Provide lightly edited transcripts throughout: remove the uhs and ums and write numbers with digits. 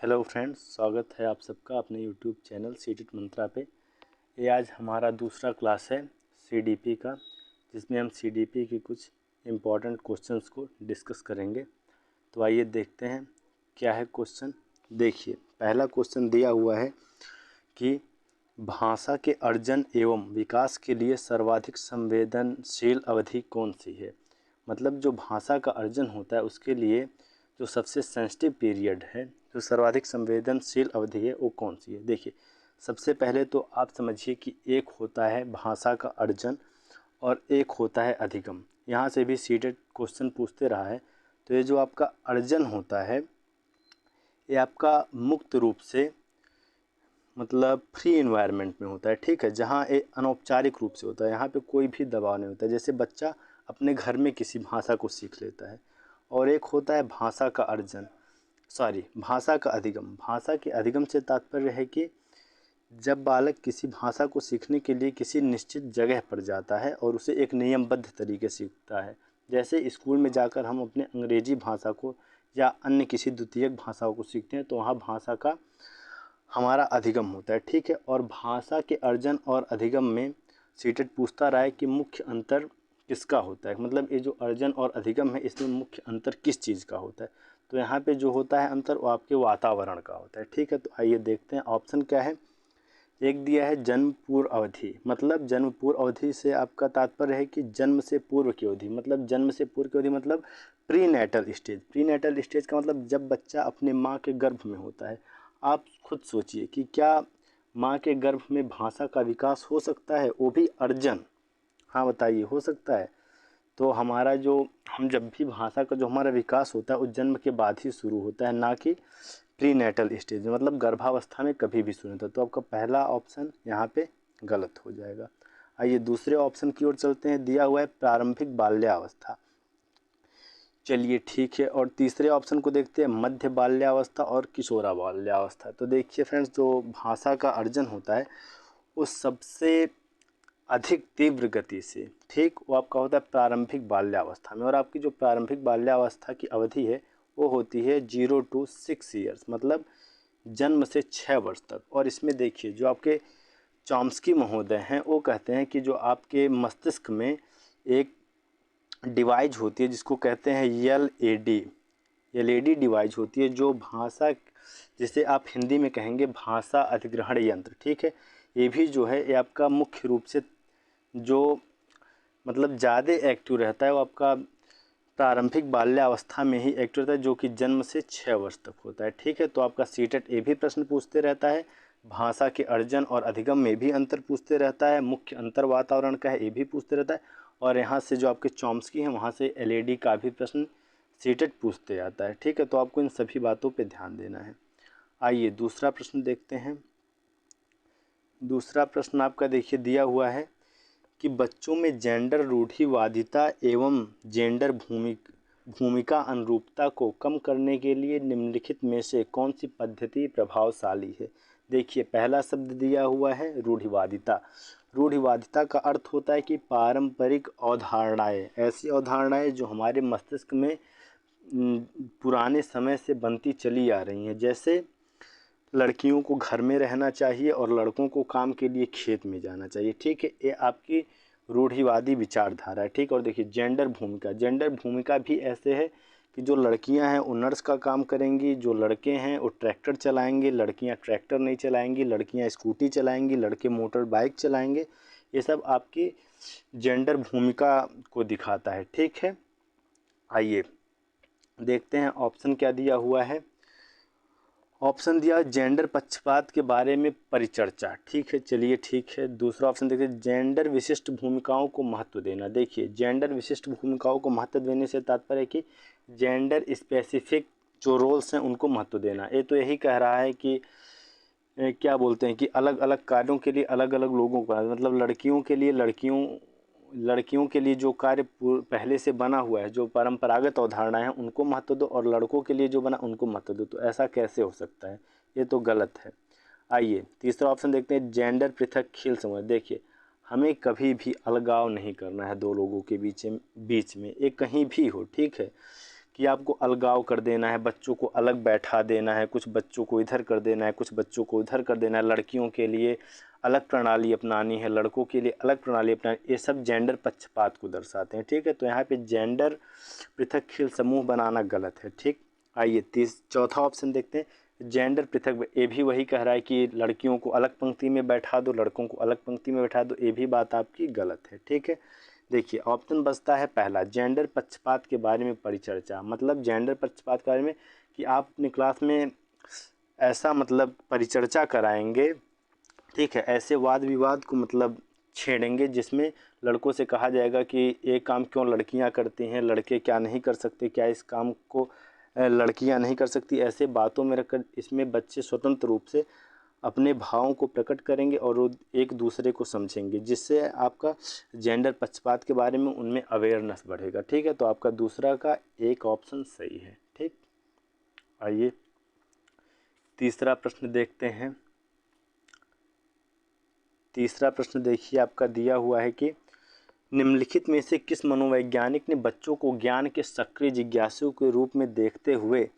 Hello friends, स्वागत है आप सबका अपने यूट्यूब चैनल सीटेट मंत्रा पे। ये आज हमारा दूसरा क्लास है सीडीपी का, जिसमें हम सीडीपी के कुछ इम्पॉर्टेंट क्वेश्चंस को डिस्कस करेंगे। तो आइए देखते हैं क्या है क्वेश्चन। देखिए, पहला क्वेश्चन दिया हुआ है कि भाषा के अर्जन एवं विकास के लिए सर्वाधिक संवेदनशील अवधि कौन सी है। मतलब जो भाषा का अर्जन होता है उसके लिए जो सबसे सेंसिटिव पीरियड है, जो सर्वाधिक संवेदनशील अवधि है, वो कौन सी है। देखिए, सबसे पहले तो आप समझिए कि एक होता है भाषा का अर्जन और एक होता है अधिगम। यहाँ से भी सीटेट क्वेश्चन पूछते रहा है। तो ये जो आपका अर्जन होता है ये आपका मुक्त रूप से मतलब फ्री एनवायरनमेंट में होता है, ठीक है, जहाँ ये अनौपचारिक रूप से होता है। यहाँ पे कोई भी दबाव नहीं होता है, जैसे बच्चा अपने घर में किसी भाषा को सीख लेता है। और एक होता है भाषा का अर्जन, भाषा का अधिगम। भाषा के अधिगम से तात्पर्य है कि जब बालक किसी भाषा को सीखने के लिए किसी निश्चित जगह पर जाता है और उसे एक नियमबद्ध तरीके से सीखता है। जैसे स्कूल में जाकर हम अपने अंग्रेजी भाषा को या अन्य किसी द्वितीयक भाषाओं को सीखते हैं, तो वहाँ भाषा का हमारा अधिगम होता है, ठीक है। और भाषा के अर्जन और अधिगम में सीटेट पूछता रहा है कि मुख्य अंतर किसका होता है। मतलब ये जो अर्जन और अधिगम है, इसमें मुख्य अंतर किस चीज़ का होता है। तो यहाँ पे जो होता है अंतर, वो आपके वातावरण का होता है, ठीक है। तो आइए देखते हैं ऑप्शन क्या है। एक दिया है जन्म पूर्व अवधि। मतलब जन्म पूर्व अवधि से आपका तात्पर्य है कि जन्म से पूर्व की अवधि। मतलब जन्म से पूर्व की अवधि मतलब prenatal stage. Prenatal stage का मतलब जब बच्चा अपने माँ के गर्भ में होता है। आप खुद सोचिए कि क्या माँ के गर्भ में भाषा का विकास हो सकता है, वो भी अर्जन। हाँ बताइए, हो सकता है। तो हमारा जो हम जब भी भाषा का जो हमारा विकास होता है वो जन्म के बाद ही शुरू होता है, ना कि प्री नेटल स्टेज में, मतलब गर्भावस्था में कभी भी शुरू नहीं होता। तो आपका पहला ऑप्शन यहाँ पे गलत हो जाएगा। आइए दूसरे ऑप्शन की ओर चलते हैं। दिया हुआ है प्रारंभिक बाल्यावस्था। चलिए ठीक है। और तीसरे ऑप्शन को देखते हैं मध्य बाल्यावस्था और किशोरा बाल्यावस्था। तो देखिए फ्रेंड्स, जो भाषा का अर्जन होता है वो सबसे अधिक तीव्र गति से, ठीक, वो आपका होता है प्रारंभिक बाल्यावस्था में। और आपकी जो प्रारंभिक बाल्यावस्था की अवधि है वो होती है 0 to 6 ईयर्स, मतलब जन्म से 6 वर्ष तक। और इसमें देखिए, जो आपके चॉम्स्की महोदय हैं वो कहते हैं कि जो आपके मस्तिष्क में एक डिवाइस होती है जिसको कहते हैं एलएडी डिवाइस होती है, जो भाषा, जिसे आप हिंदी में कहेंगे भाषा अधिग्रहण यंत्र, ठीक है। ये भी जो है ये आपका मुख्य रूप से जो मतलब ज़्यादा एक्टिव रहता है वो आपका प्रारंभिक बाल्यावस्था में ही एक्टिव रहता है, जो कि जन्म से 6 वर्ष तक होता है, ठीक है। तो आपका सीटेट ये भी प्रश्न पूछते रहता है, भाषा के अर्जन और अधिगम में भी अंतर पूछते रहता है, मुख्य अंतर वातावरण का है ये भी पूछते रहता है। और यहाँ से जो आपके चॉम्स्की हैं वहाँ से एलएडी का भी प्रश्न सीटेट पूछते आता है, ठीक है। तो आपको इन सभी बातों पर ध्यान देना है। आइए दूसरा प्रश्न देखते हैं। दूसरा प्रश्न आपका देखिए दिया हुआ है कि बच्चों में जेंडर रूढ़िवादिता एवं जेंडर भूमिका अनुरूपता को कम करने के लिए निम्नलिखित में से कौन सी पद्धति प्रभावशाली है। देखिए, पहला शब्द दिया हुआ है रूढ़िवादिता। रूढ़िवादिता का अर्थ होता है कि पारंपरिक अवधारणाएं, ऐसी अवधारणाएं जो हमारे मस्तिष्क में पुराने समय से बनती चली आ रही हैं। जैसे लड़कियों को घर में रहना चाहिए और लड़कों को काम के लिए खेत में जाना चाहिए, ठीक है। ये आपकी रूढ़िवादी विचारधारा है, ठीक। और देखिए जेंडर भूमिका भी ऐसे है कि जो लड़कियां हैं वो नर्स का काम करेंगी, जो लड़के हैं वो ट्रैक्टर चलाएंगे, लड़कियां ट्रैक्टर नहीं चलाएंगी, लड़कियां स्कूटी चलाएंगी, लड़के मोटर बाइक चलाएंगे। ये सब आपकी जेंडर भूमिका को दिखाता है, ठीक है। आइए देखते हैं ऑप्शन क्या दिया हुआ है। ऑप्शन दिया जेंडर पक्षपात के बारे में परिचर्चा, ठीक है। चलिए ठीक है। दूसरा ऑप्शन देखिए जेंडर विशिष्ट भूमिकाओं को महत्व देना। देखिए, जेंडर विशिष्ट भूमिकाओं को महत्व देने से तात्पर्य है कि जेंडर स्पेसिफिक जो रोल्स हैं उनको महत्व देना। ये तो यही कह रहा है कि क्या बोलते हैं कि अलग अलग कार्यों के लिए अलग अलग लोगों का, मतलब लड़कियों के लिए जो कार्य पहले से बना हुआ है, जो परंपरागत अवधारणाएं हैं उनको महत्व दो, और लड़कों के लिए जो बना उनको महत्व दो। तो ऐसा कैसे हो सकता है, ये तो गलत है। आइए तीसरा ऑप्शन देखते हैं जेंडर पृथक खेल समूह। देखिए, हमें कभी भी अलगाव नहीं करना है दो लोगों के बीच में, ये कहीं भी हो, ठीक है। कि आपको अलगाव कर देना है, बच्चों को अलग बैठा देना है, कुछ बच्चों को इधर कर देना है, कुछ बच्चों को उधर कर देना है, लड़कियों के लिए अलग प्रणाली अपनानी है, लड़कों के लिए अलग प्रणाली अपनानी, ये सब जेंडर पक्षपात को दर्शाते हैं। ठीक है, तो यहाँ पे जेंडर पृथक समूह बनाना गलत है। ठीक, आइए चौथा ऑप्शन देखते हैं, जेंडर पृथक, ये भी वही कह रहा है कि लड़कियों को अलग पंक्ति में बैठा दो, लड़कों को अलग पंक्ति में बैठा दो, ये भी बात आपकी गलत है। ठीक है, देखिए ऑप्शन बचता है पहला, जेंडर पक्षपात के बारे में परिचर्चा। मतलब जेंडर पक्षपात के बारे में कि आप अपनी क्लास में ऐसा मतलब परिचर्चा कराएंगे, ठीक है, ऐसे वाद विवाद को मतलब छेड़ेंगे जिसमें लड़कों से कहा जाएगा कि ये काम क्यों लड़कियां करती हैं, लड़के क्या नहीं कर सकते, क्या इस काम को लड़कियां नहीं कर सकती। ऐसे बातों में रखकर इसमें बच्चे स्वतंत्र रूप से अपने भावों को प्रकट करेंगे और वो एक दूसरे को समझेंगे, जिससे आपका जेंडर पक्षपात के बारे में उनमें अवेयरनेस बढ़ेगा। ठीक है, तो आपका दूसरा का एक ऑप्शन सही है। ठीक, आइए तीसरा प्रश्न देखते हैं। तीसरा प्रश्न देखिए, आपका दिया हुआ है कि निम्नलिखित में से किस मनोवैज्ञानिक ने बच्चों को ज्ञान के सक्रिय जिज्ञासु के रूप में देखते हुए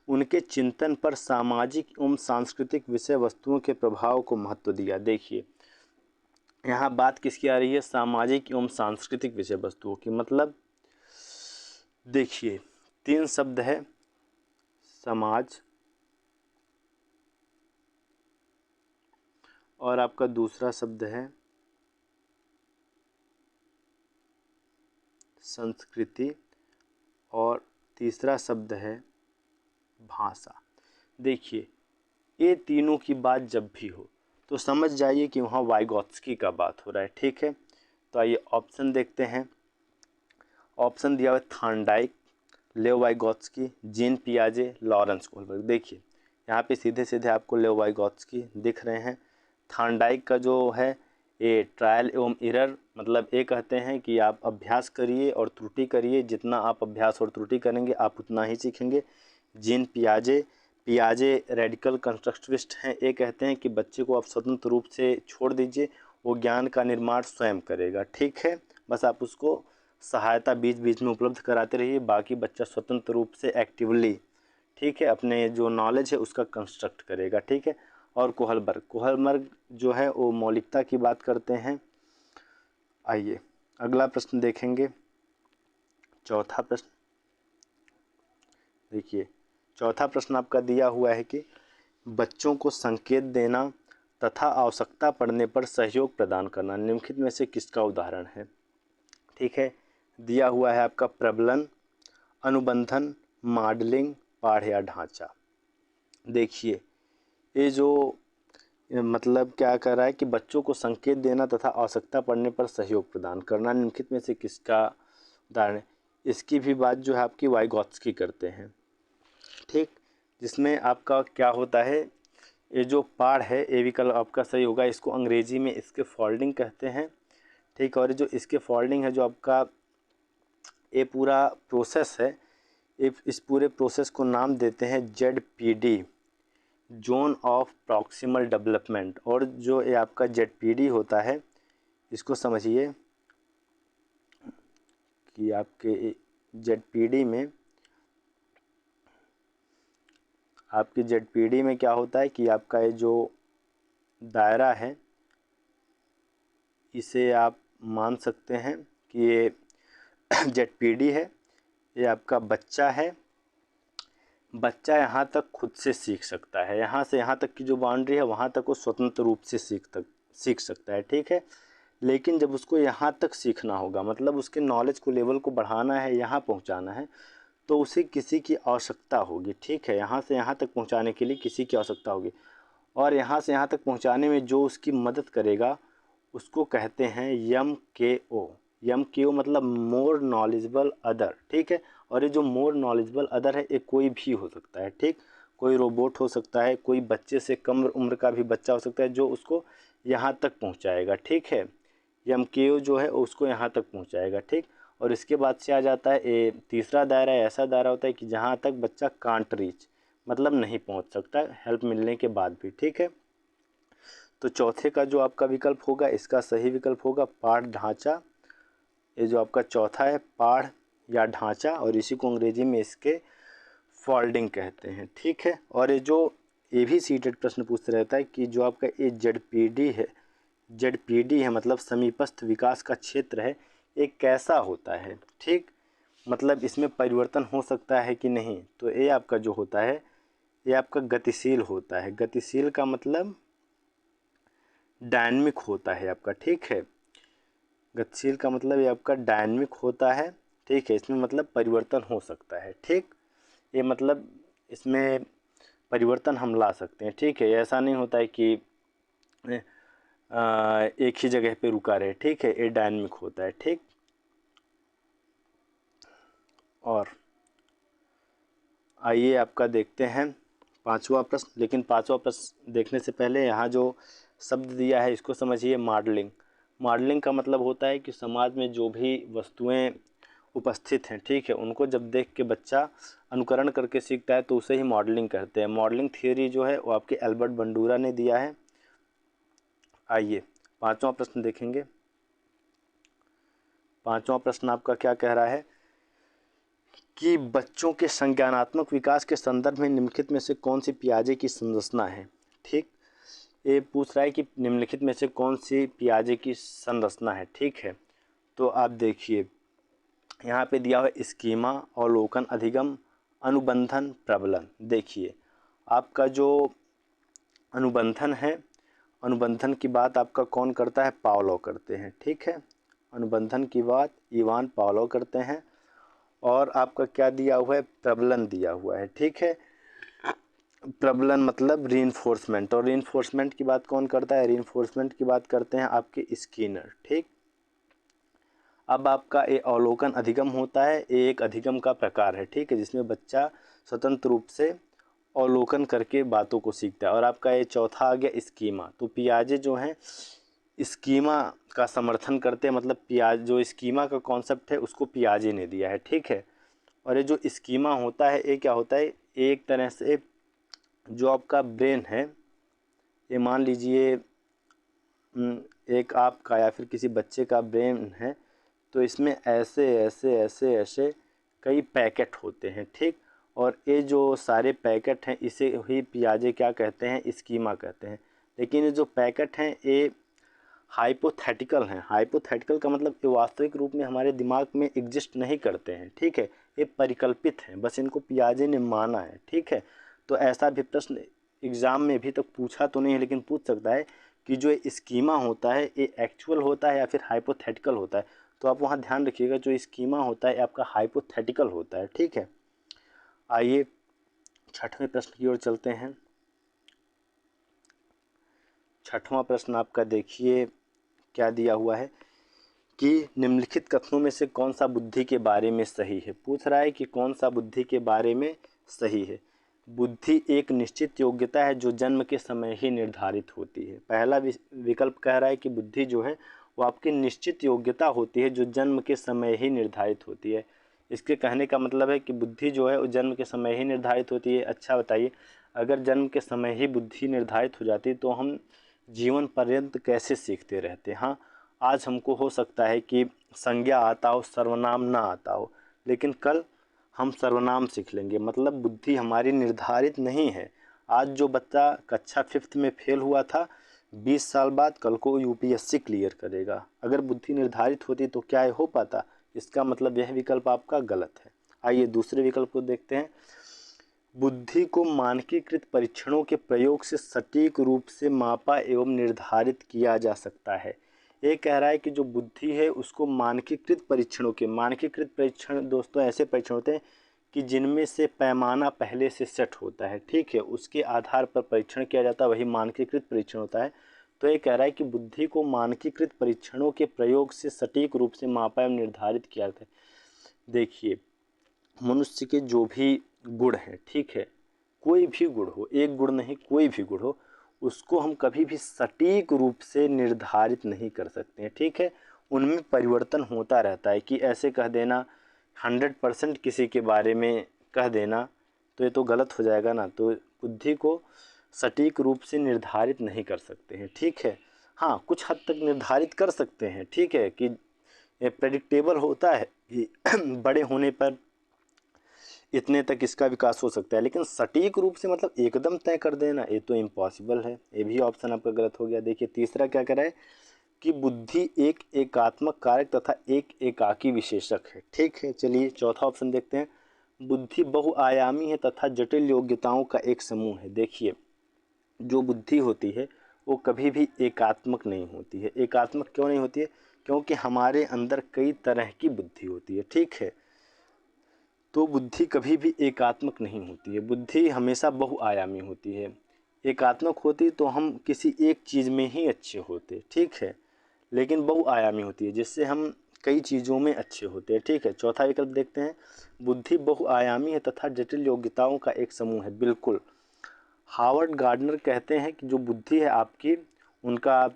उनके चिंतन पर सामाजिक एवं सांस्कृतिक विषय वस्तुओं के प्रभाव को महत्व दिया। देखिए यहाँ बात किसकी आ रही है, सामाजिक एवं सांस्कृतिक विषय वस्तुओं की। मतलब देखिए 3 शब्द है, समाज और आपका दूसरा शब्द है संस्कृति और तीसरा शब्द है भाषा। देखिए ये तीनों की बात जब भी हो तो समझ जाइए कि वहाँ वाइगॉत्स्की का बात हो रहा है। ठीक है, तो आइए ऑप्शन देखते हैं। ऑप्शन दिया हुआ है थॉर्नडाइक, लेओ वाइगॉत्स्की, जीन पियाजे, लॉरेंस कोहलबर्ग। देखिए यहाँ पे सीधे सीधे आपको लेओ वाइगॉत्स्की दिख रहे हैं। थॉर्नडाइक का जो है ये ट्रायल एवं एरर, मतलब ये कहते हैं कि आप अभ्यास करिए और त्रुटि करिए, जितना आप अभ्यास और त्रुटि करेंगे आप उतना ही सीखेंगे। जीन पियाजे रेडिकल कंस्ट्रक्टिविस्ट हैं, ये कहते हैं कि बच्चे को आप स्वतंत्र रूप से छोड़ दीजिए, वो ज्ञान का निर्माण स्वयं करेगा। ठीक है, बस आप उसको सहायता बीच बीच में उपलब्ध कराते रहिए, बाकी बच्चा स्वतंत्र रूप से एक्टिवली, ठीक है, अपने जो नॉलेज है उसका कंस्ट्रक्ट करेगा। ठीक है, और कोहलबर्ग जो है वो मौलिकता की बात करते हैं। आइए अगला प्रश्न देखेंगे, चौथा प्रश्न। देखिए चौथा प्रश्न आपका दिया हुआ है कि बच्चों को संकेत देना तथा आवश्यकता पड़ने पर सहयोग प्रदान करना निम्नलिखित में से किसका उदाहरण है। ठीक है, दिया हुआ है आपका प्रबलन, अनुबंधन, मॉडलिंग, पाठ या ढांचा। देखिए ये जो मतलब क्या कर रहा है कि बच्चों को संकेत देना तथा आवश्यकता पड़ने पर सहयोग प्रदान करना निम्नलिखित में से किसका उदाहरण है। इसकी भी बात जो है आपकी वाइगॉत्स्की करते हैं। ठीक, जिसमें आपका क्या होता है, ये जो पाठ है ये विकल्प आपका सही होगा। इसको अंग्रेजी में इसके फोल्डिंग कहते हैं। ठीक, और जो इसके फोल्डिंग है, जो आपका ये पूरा प्रोसेस है, इस पूरे प्रोसेस को नाम देते हैं ZPD, zone of proximal development. और जो ये आपका ZPD होता है, इसको समझिए कि आपके ZPD में क्या होता है कि आपका ये जो दायरा है इसे आप मान सकते हैं कि ये ZPD है, ये आपका बच्चा है। बच्चा यहाँ तक खुद से सीख सकता है, यहाँ से यहाँ तक की जो बाउंड्री है वहाँ तक वो स्वतंत्र रूप से सीख सकता है। ठीक है, लेकिन जब उसको यहाँ तक सीखना होगा, मतलब उसके नॉलेज को लेवल को बढ़ाना है, यहाँ पहुँचाना है, तो उसे किसी की आवश्यकता होगी। ठीक है, यहाँ से यहाँ तक पहुँचाने के लिए किसी की आवश्यकता होगी, और यहाँ से यहाँ तक पहुँचाने में जो उसकी मदद करेगा उसको कहते हैं MKO मतलब मोर नॉलेजेबल अदर। ठीक है, और ये जो मोर नॉलेजेबल अदर है ये कोई भी हो सकता है। ठीक, कोई रोबोट हो सकता है, कोई बच्चे से कम उम्र का भी बच्चा हो सकता है जो उसको यहाँ तक पहुँचाएगा। ठीक है, MKO जो है उसको यहाँ तक पहुँचाएगा। ठीक, और इसके बाद से आ जाता है ये तीसरा दायरा, ऐसा दायरा होता है कि जहाँ तक बच्चा कांट रीच, मतलब नहीं पहुँच सकता हेल्प मिलने के बाद भी। ठीक है, तो चौथे का जो आपका विकल्प होगा, इसका सही विकल्प होगा पाठ ढांचा। ये जो आपका चौथा है पाठ या ढांचा, और इसी को अंग्रेजी में इसके फोल्डिंग कहते हैं। ठीक है, और ये भी सीटेड प्रश्न पूछते रहता है कि जो आपका ये जेडपीडी है मतलब समीपस्थ विकास का क्षेत्र है, ये कैसा होता है। ठीक, मतलब इसमें परिवर्तन हो सकता है कि नहीं, तो ये आपका जो होता है ये आपका गतिशील होता है। गतिशील का मतलब डायनामिक होता है आपका। ठीक है, गतिशील का मतलब ये आपका डायनामिक होता है। ठीक है, इसमें मतलब परिवर्तन हो सकता है। ठीक, ये मतलब इसमें परिवर्तन हम ला सकते हैं। ठीक है, ऐसा नहीं होता है कि एक ही जगह पे रुका रहे। ठीक है, ये डायनामिक होता है। ठीक, और आइए आपका देखते हैं पांचवा प्रश्न। लेकिन पांचवा प्रश्न देखने से पहले यहाँ जो शब्द दिया है इसको समझिए, मॉडलिंग। मॉडलिंग का मतलब होता है कि समाज में जो भी वस्तुएं उपस्थित हैं, ठीक है, उनको जब देख के बच्चा अनुकरण करके सीखता है तो उसे ही मॉडलिंग कहते हैं। मॉडलिंग थियोरी जो है वो आपके एल्बर्ट बंडूरा ने दिया है। आइए पांचवा प्रश्न देखेंगे। पांचवा प्रश्न आपका क्या कह रहा है कि बच्चों के संज्ञानात्मक विकास के संदर्भ में निम्नलिखित में से कौन सी पियाजे की संरचना है। ठीक, ये पूछ रहा है कि निम्नलिखित में से कौन सी पियाजे की संरचना है। ठीक है, तो आप देखिए यहाँ पे दिया हुआ है स्कीमा, अवलोकन, अधिगम, अनुबंधन, प्रबलन। देखिए आपका जो अनुबंधन है, अनुबंधन की बात आपका कौन करता है, पावलोव करते हैं। ठीक है, अनुबंधन की बात इवान पावलोव करते हैं। और आपका क्या दिया हुआ है, प्रबलन दिया हुआ है। ठीक है, प्रबलन मतलब रीइंफोर्समेंट, और रीइंफोर्समेंट की बात कौन करता है, रीइंफोर्समेंट की बात करते हैं आपके स्किनर। ठीक, अब आपका ये अवलोकन अधिगम होता है, ये एक अधिगम का प्रकार है। ठीक है, जिसमें बच्चा स्वतंत्र रूप से अवलोकन करके बातों को सीखता है। और आपका ये चौथा आ गया स्कीमा। तो पियाजे जो हैं स्कीमा का समर्थन करते हैं, मतलब जो स्कीमा का कॉन्सेप्ट है उसको पियाजे ने दिया है। ठीक है, और ये जो स्कीमा होता है ये क्या होता है, एक तरह से जो आपका ब्रेन है, ये मान लीजिए एक आपका या फिर किसी बच्चे का ब्रेन है, तो इसमें ऐसे ऐसे ऐसे ऐसे कई पैकेट होते हैं। ठीक, और ये जो सारे पैकेट हैं इसे ही पियाजे क्या कहते हैं, स्कीमा कहते हैं। लेकिन ये जो पैकेट हैं ये हाइपोथेटिकल हैं। हाइपोथेटिकल का मतलब ये वास्तविक रूप में हमारे दिमाग में एग्जिस्ट नहीं करते हैं। ठीक है, ये परिकल्पित हैं, बस इनको पियाजे ने माना है। ठीक है, तो ऐसा भी प्रश्न एग्ज़ाम में अभी तक पूछा तो नहीं है, लेकिन पूछ सकता है कि जो स्कीमा होता है ये एक्चुअल होता है या फिर हाइपोथेटिकल होता है। तो आप वहाँ ध्यान रखिएगा, जो स्कीमा होता है आपका हाइपोथेटिकल होता है। ठीक है, आइए छठवें प्रश्न की ओर चलते हैं। छठवां प्रश्न आपका देखिए क्या दिया हुआ है कि निम्नलिखित कथनों में से कौन सा बुद्धि के बारे में सही है। पूछ रहा है कि कौन सा बुद्धि के बारे में सही है। बुद्धि एक निश्चित योग्यता है जो जन्म के समय ही निर्धारित होती है। पहला विकल्प कह रहा है कि बुद्धि जो है वो आपकी निश्चित योग्यता होती है जो जन्म के समय ही निर्धारित होती है। इसके कहने का मतलब है कि बुद्धि जो है वो जन्म के समय ही निर्धारित होती है। अच्छा बताइए, अगर जन्म के समय ही बुद्धि निर्धारित हो जाती तो हम जीवन पर्यंत कैसे सीखते रहते। हाँ, आज हमको हो सकता है कि संज्ञा आता हो, सर्वनाम ना आता हो, लेकिन कल हम सर्वनाम सीख लेंगे। मतलब बुद्धि हमारी निर्धारित नहीं है। आज जो बच्चा कक्षा 5th में फेल हुआ था, 20 साल बाद कल को यूपीएससी क्लियर करेगा। अगर बुद्धि निर्धारित होती तो क्या ये हो पाता। इसका मतलब यह विकल्प आपका गलत है। आइए दूसरे विकल्प को देखते हैं। बुद्धि को मानकीकृत परीक्षणों के प्रयोग से सटीक रूप से मापा एवं निर्धारित किया जा सकता है। ये कह रहा है कि जो बुद्धि है उसको मानकीकृत परीक्षणों के, मानकीकृत परीक्षण दोस्तों ऐसे परीक्षण होते हैं कि जिनमें से पैमाना पहले से सेट होता है। ठीक है, उसके आधार पर परीक्षण किया जाता है, वही मानकीकृत परीक्षण होता है। तो ये कह रहा है कि बुद्धि को मानकीकृत परीक्षणों के प्रयोग से सटीक रूप से मापा एवं निर्धारित किया जाता है। देखिए मनुष्य के जो भी गुण हैं, ठीक है, कोई भी गुण हो, एक गुण नहीं कोई भी गुण हो, उसको हम कभी भी सटीक रूप से निर्धारित नहीं कर सकते हैं। ठीक है, उनमें परिवर्तन होता रहता है। कि ऐसे कह देना 100% किसी के बारे में कह देना तो ये तो गलत हो जाएगा ना। तो बुद्धि को सटीक रूप से निर्धारित नहीं कर सकते हैं। ठीक है, हाँ कुछ हद तक निर्धारित कर सकते हैं। ठीक है, कि प्रेडिक्टेबल होता है कि बड़े होने पर इतने तक इसका विकास हो सकता है, लेकिन सटीक रूप से मतलब एकदम तय कर देना ये तो इम्पॉसिबल है। ये भी ऑप्शन आपका गलत हो गया। देखिए तीसरा क्या कह रहा है कि बुद्धि एक एकात्मक कारक तथा एक एकाकी विशेषक है। ठीक है, चलिए चौथा ऑप्शन देखते हैं। बुद्धि बहुआयामी है तथा जटिल योग्यताओं का एक समूह है। देखिए जो बुद्धि होती है वो कभी भी एकात्मक नहीं होती है। एकात्मक क्यों नहीं होती है? क्योंकि हमारे अंदर कई तरह की बुद्धि होती है। ठीक है, तो बुद्धि कभी भी एकात्मक नहीं होती है, बुद्धि हमेशा बहुआयामी होती है। एकात्मक होती तो हम किसी एक चीज़ में ही अच्छे होते, ठीक है, लेकिन बहुआयामी होती है जिससे हम कई चीज़ों में अच्छे होते हैं। ठीक है, चौथा विकल्प देखते हैं। बुद्धि बहुआयामी है तथा जटिल योग्यताओं का एक समूह है। बिल्कुल, हावर्ड गार्डनर कहते हैं कि जो बुद्धि है आपकी, उनका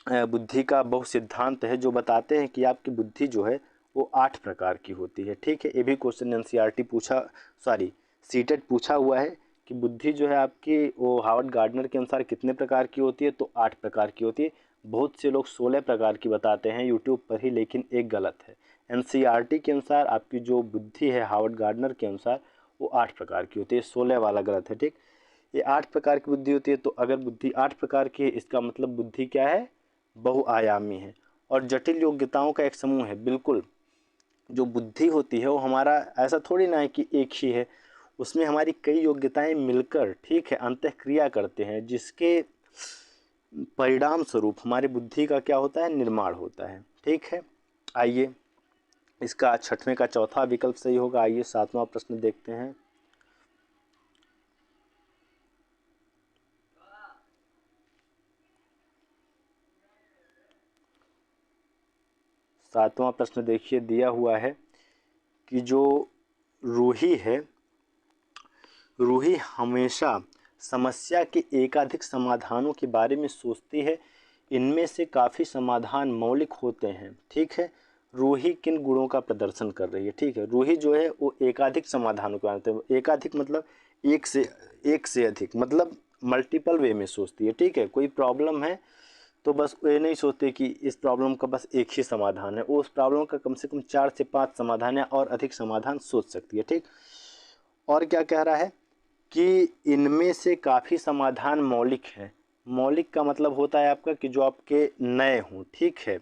बुद्धि का बहु सिद्धांत है जो बताते हैं कि आपकी बुद्धि जो है वो 8 प्रकार की होती है। ठीक है, ये भी क्वेश्चन एनसीईआरटी सीटेट पूछा हुआ है कि बुद्धि जो है आपकी वो हावर्ड गार्डनर के अनुसार कितने प्रकार की होती है, तो 8 प्रकार की होती है। बहुत से लोग 16 प्रकार की बताते हैं यूट्यूब पर ही, लेकिन एक गलत है। एनसीईआरटी के अनुसार आपकी जो बुद्धि है हावर्ड गार्डनर के अनुसार वो 8 प्रकार की होती है, 16 वाला गलत है। ठीक, ये 8 प्रकार की बुद्धि होती है। तो अगर बुद्धि 8 प्रकार की है इसका मतलब बुद्धि क्या है? बहुआयामी है और जटिल योग्यताओं का एक समूह है। बिल्कुल, जो बुद्धि होती है वो हमारा ऐसा थोड़ी ना है कि एक ही है, उसमें हमारी कई योग्यताएं मिलकर, ठीक है, अंतःक्रिया करते हैं जिसके परिणाम स्वरूप हमारी बुद्धि का क्या होता है? निर्माण होता है। ठीक है, आइए इसका छठवें का चौथा विकल्प सही होगा। आइए सातवां प्रश्न देखते हैं। सातवां प्रश्न देखिए दिया हुआ है कि जो रूही है, रूही हमेशा समस्या के एकाधिक समाधानों के बारे में सोचती है। इनमें से काफ़ी समाधान मौलिक होते हैं। ठीक है, रूही किन गुणों का प्रदर्शन कर रही है? ठीक है, रूही जो है वो एकाधिक समाधानों को आते हैं। एकाधिक मतलब एक से अधिक, मतलब मल्टीपल वे में सोचती है। ठीक है, कोई प्रॉब्लम है तो बस ये नहीं सोचते कि इस प्रॉब्लम का बस एक ही समाधान है, वो उस प्रॉब्लम का कम से कम 4 से 5 समाधान है और अधिक समाधान सोच सकती है। ठीक, और क्या कह रहा है कि इनमें से काफ़ी समाधान मौलिक है। मौलिक का मतलब होता है आपका कि जो आपके नए हों, ठीक है,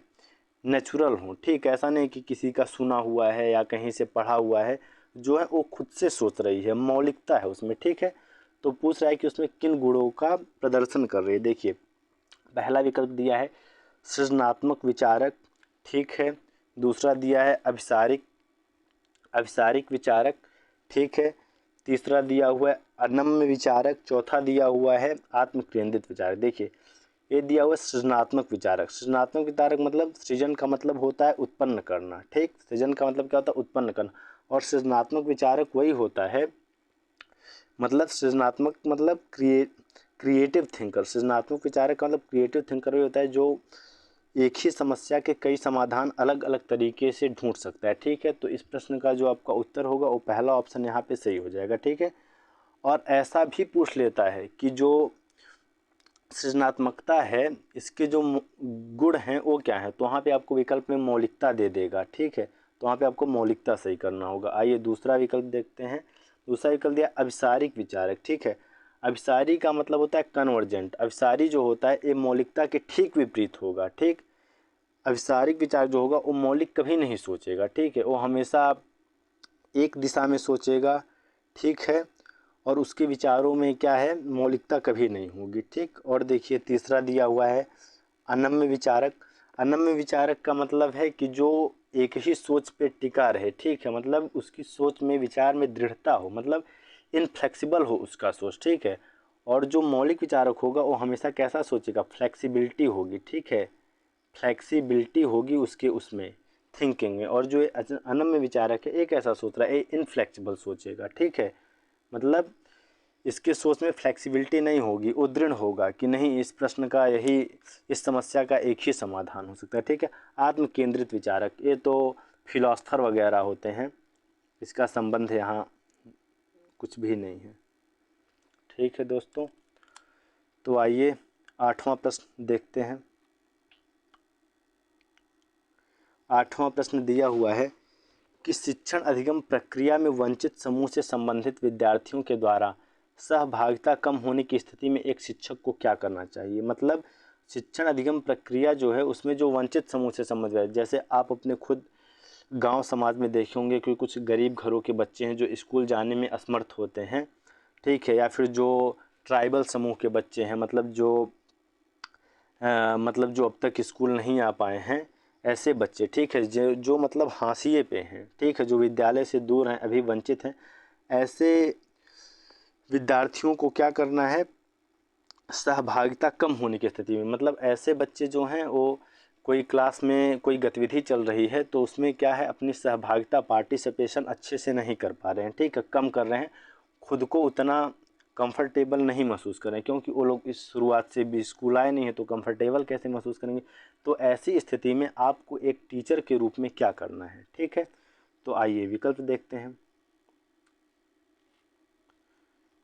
नेचुरल हों। ठीक, ऐसा नहीं कि किसी का सुना हुआ है या कहीं से पढ़ा हुआ है, जो है वो खुद से सोच रही है, मौलिकता है उसमें। ठीक है, तो पूछ रहा है कि उसमें किन गुणों का प्रदर्शन कर रही है। देखिए पहला विकल्प दिया है सृजनात्मक विचारक, ठीक है, दूसरा दिया है अभिसारिक विचारक, ठीक है, तीसरा दिया हुआ है अनम्य विचारक, चौथा दिया हुआ है आत्म केंद्रित विचारक। देखिए ये दिया हुआ है सृजनात्मक विचारक। सृजनात्मक विचारक मतलब सृजन का मतलब होता है उत्पन्न करना। ठीक, सृजन का मतलब क्या होता है? उत्पन्न करना। और सृजनात्मक विचारक वही होता है, मतलब सृजनात्मक मतलब क्रिएटिव थिंकर। सृजनात्मक विचारक का मतलब क्रिएटिव थिंकर वही होता है जो एक ही समस्या के कई समाधान अलग अलग तरीके से ढूंढ सकता है। ठीक है, तो इस प्रश्न का जो आपका उत्तर होगा वो पहला ऑप्शन यहाँ पे सही हो जाएगा। ठीक है, और ऐसा भी पूछ लेता है कि जो सृजनात्मकता है इसके जो गुण हैं वो क्या है, तो वहाँ पे आपको विकल्प में मौलिकता दे देगा। ठीक है, तो वहाँ पे आपको मौलिकता सही करना होगा। आइए दूसरा विकल्प देखते हैं। दूसरा विकल्प दिया अभिसारिक विचारक। ठीक है, अभिसारी का मतलब होता है कन्वर्जेंट। अभिसारी जो होता है ये मौलिकता के ठीक विपरीत होगा। ठीक, अभिसारिक विचार जो होगा वो मौलिक कभी नहीं सोचेगा। ठीक है, वो हमेशा एक दिशा में सोचेगा। ठीक है, और उसके विचारों में क्या है? मौलिकता कभी नहीं होगी। ठीक, और देखिए तीसरा दिया हुआ है अनम्य विचारक। अनम्य विचारक का मतलब है कि जो एक ही सोच पे टिका रहे। ठीक है, मतलब उसकी सोच में विचार में दृढ़ता हो, मतलब इनफ्लेक्सिबल हो उसका सोच। ठीक है, और जो मौलिक विचारक होगा वो हमेशा कैसा सोचेगा? फ्लेक्सिबिलिटी होगी। ठीक है, फ्लेक्सिबिलिटी होगी उसके उसमें थिंकिंग में। और जो अनम्य विचारक है एक ऐसा सोच रहा है, इनफ्लेक्सिबल सोचेगा। ठीक है, मतलब इसके सोच में फ्लेक्सिबिलिटी नहीं होगी, वो दृढ़ होगा कि नहीं इस प्रश्न का यही, इस समस्या का एक ही समाधान हो सकता है। ठीक है, आत्म केंद्रित विचारक ये तो फिलोसफर वगैरह होते हैं, इसका संबंध यहाँ कुछ भी नहीं है। ठीक है दोस्तों, तो आइए आठवां प्रश्न देखते हैं। आठवां प्रश्न दिया हुआ है कि शिक्षण अधिगम प्रक्रिया में वंचित समूह से संबंधित विद्यार्थियों के द्वारा सहभागिता कम होने की स्थिति में एक शिक्षक को क्या करना चाहिए। मतलब शिक्षण अधिगम प्रक्रिया जो है उसमें जो वंचित समूह से संबंधित, जैसे आप अपने खुद गांव समाज में देखे होंगे कि कुछ गरीब घरों के बच्चे हैं जो स्कूल जाने में असमर्थ होते हैं, ठीक है, या फिर जो ट्राइबल समूह के बच्चे हैं, मतलब जो अब तक स्कूल नहीं आ पाए हैं, ऐसे बच्चे, ठीक है, जो मतलब हाशिए पे हैं, ठीक है, जो विद्यालय से दूर हैं, अभी वंचित हैं, ऐसे विद्यार्थियों को क्या करना है, सहभागिता कम होने की स्थिति में, मतलब ऐसे बच्चे जो हैं वो कोई क्लास में कोई गतिविधि चल रही है तो उसमें क्या है, अपनी सहभागिता पार्टिसिपेशन अच्छे से नहीं कर पा रहे हैं, ठीक है, कम कर रहे हैं, खुद को उतना कंफर्टेबल नहीं महसूस कर रहे हैं, क्योंकि वो लोग इस शुरुआत से भी स्कूल आए नहीं है तो कंफर्टेबल कैसे महसूस करेंगे। तो ऐसी स्थिति में आपको एक टीचर के रूप में क्या करना है, ठीक है। तो आइए विकल्प देखते हैं।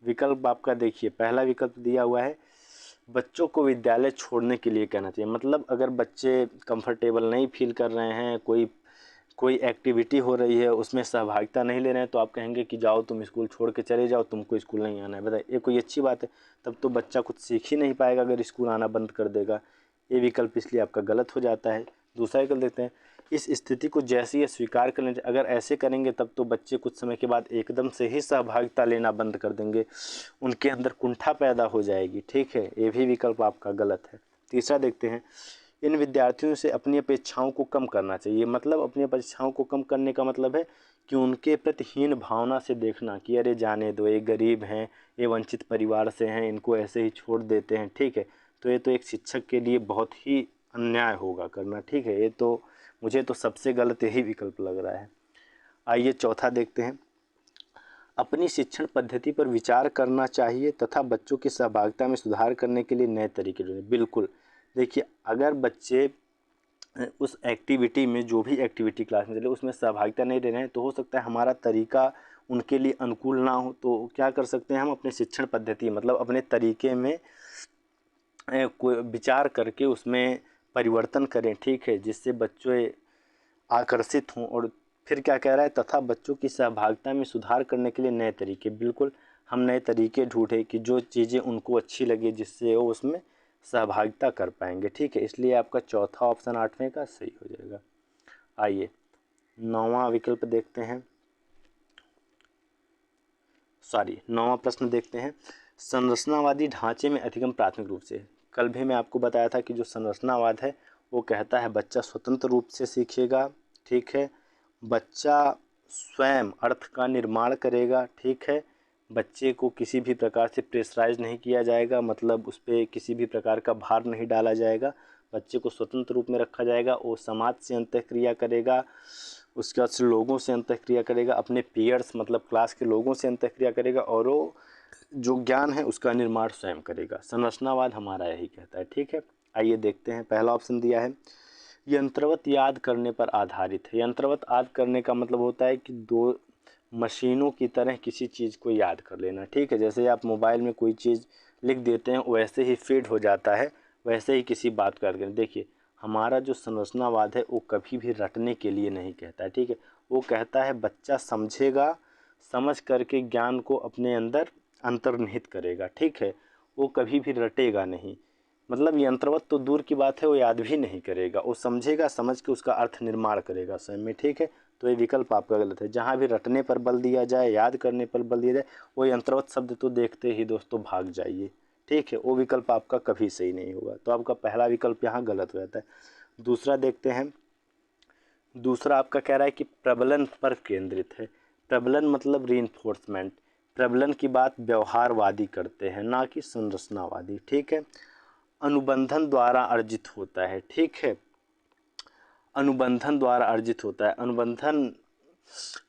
विकल्प आपका देखिए, पहला विकल्प दिया हुआ है बच्चों को विद्यालय छोड़ने के लिए कहना चाहिए। मतलब अगर बच्चे कंफर्टेबल नहीं फील कर रहे हैं, कोई एक्टिविटी हो रही है उसमें सहभागिता नहीं ले रहे हैं, तो आप कहेंगे कि जाओ तुम स्कूल छोड़ के चले जाओ, तुमको स्कूल नहीं आना है। बताइए, ये कोई अच्छी बात है? तब तो बच्चा कुछ सीख ही नहीं पाएगा अगर स्कूल आना बंद कर देगा। ये विकल्प इसलिए आपका गलत हो जाता है। दूसरा विकल्प देखते हैं, इस स्थिति को जैसे ये स्वीकार कर लें, अगर ऐसे करेंगे तब तो बच्चे कुछ समय के बाद एकदम से ही सहभागिता लेना बंद कर देंगे, उनके अंदर कुंठा पैदा हो जाएगी, ठीक है, ये भी विकल्प आपका गलत है। तीसरा देखते हैं, इन विद्यार्थियों से अपनी अपेक्षाओं को कम करना चाहिए। मतलब अपनी अपेक्षाओं को कम करने का मतलब है कि उनके प्रति हीन भावना से देखना कि अरे जाने दो, ये गरीब हैं, ये वंचित परिवार से हैं, इनको ऐसे ही छोड़ देते हैं, ठीक है। तो ये तो एक शिक्षक के लिए बहुत ही अन्याय होगा करना, ठीक है। ये तो मुझे तो सबसे गलत यही विकल्प लग रहा है। आइए चौथा देखते हैं, अपनी शिक्षण पद्धति पर विचार करना चाहिए तथा बच्चों की सहभागिता में सुधार करने के लिए नए तरीके ढूंढें। बिल्कुल, देखिए, अगर बच्चे उस एक्टिविटी में, जो भी एक्टिविटी क्लास में चले, उसमें सहभागिता नहीं दे रहे हैं तो हो सकता है हमारा तरीका उनके लिए अनुकूल ना हो। तो क्या कर सकते हैं हम, अपने शिक्षण पद्धति, मतलब अपने तरीके में कोई विचार करके उसमें परिवर्तन करें, ठीक है, जिससे बच्चे आकर्षित हों। और फिर क्या कह रहा है, तथा बच्चों की सहभागिता में सुधार करने के लिए नए तरीके। बिल्कुल, हम नए तरीके ढूंढें कि जो चीज़ें उनको अच्छी लगे, जिससे वो उसमें सहभागिता कर पाएंगे, ठीक है। इसलिए आपका चौथा ऑप्शन 8वें का सही हो जाएगा। आइए 9वां विकल्प देखते हैं, 9वां प्रश्न देखते हैं, संरचनावादी ढांचे में अधिगम प्राथमिक रूप से। कल भी मैं आपको बताया था कि जो संरचनावाद है वो कहता है बच्चा स्वतंत्र रूप से सीखेगा, ठीक है, बच्चा स्वयं अर्थ का निर्माण करेगा, ठीक है, बच्चे को किसी भी प्रकार से प्रेशराइज नहीं किया जाएगा, मतलब उस पर किसी भी प्रकार का भार नहीं डाला जाएगा, बच्चे को स्वतंत्र रूप में रखा जाएगा, वो समाज से अंतःक्रिया करेगा, उसके बाद से लोगों से अंतःक्रिया करेगा, अपने पीयर्स मतलब क्लास के लोगों से अंतःक्रिया करेगा, और वो जो ज्ञान है उसका निर्माण स्वयं करेगा। संरचनावाद हमारा यही कहता है, ठीक है। आइए देखते हैं, पहला ऑप्शन दिया है यंत्रवत याद करने पर आधारित है। यंत्रवत याद करने का मतलब होता है कि दो मशीनों की तरह किसी चीज़ को याद कर लेना, ठीक है। जैसे आप मोबाइल में कोई चीज़ लिख देते हैं वैसे ही फीड हो जाता है, वैसे ही किसी बात को याद करें। देखिए, हमारा जो संरचनावाद है वो कभी भी रटने के लिए नहीं कहता है, ठीक है। वो कहता है बच्चा समझेगा, समझ करके ज्ञान को अपने अंदर अंतर्निहित करेगा, ठीक है, वो कभी भी रटेगा नहीं। मतलब यंत्रवत तो दूर की बात है, वो याद भी नहीं करेगा, वो समझेगा, समझ के उसका अर्थ निर्माण करेगा स्वयं में, ठीक है। तो ये विकल्प आपका गलत है। जहाँ भी रटने पर बल दिया जाए, याद करने पर बल दिया जाए, वो यंत्रवत शब्द तो देखते ही दोस्तों भाग जाइए, ठीक है, वो विकल्प आपका कभी सही नहीं होगा। तो आपका पहला विकल्प यहाँ गलत हो जाता है। दूसरा देखते हैं, दूसरा आपका कह रहा है कि प्रबलन पर केंद्रित है। प्रबलन मतलब रीइंफोर्समेंट, प्रबलन की बात व्यवहारवादी करते हैं, ना कि संरचनावादी, ठीक है। अनुबंधन द्वारा अर्जित होता है, ठीक है, अनुबंधन द्वारा अर्जित होता है।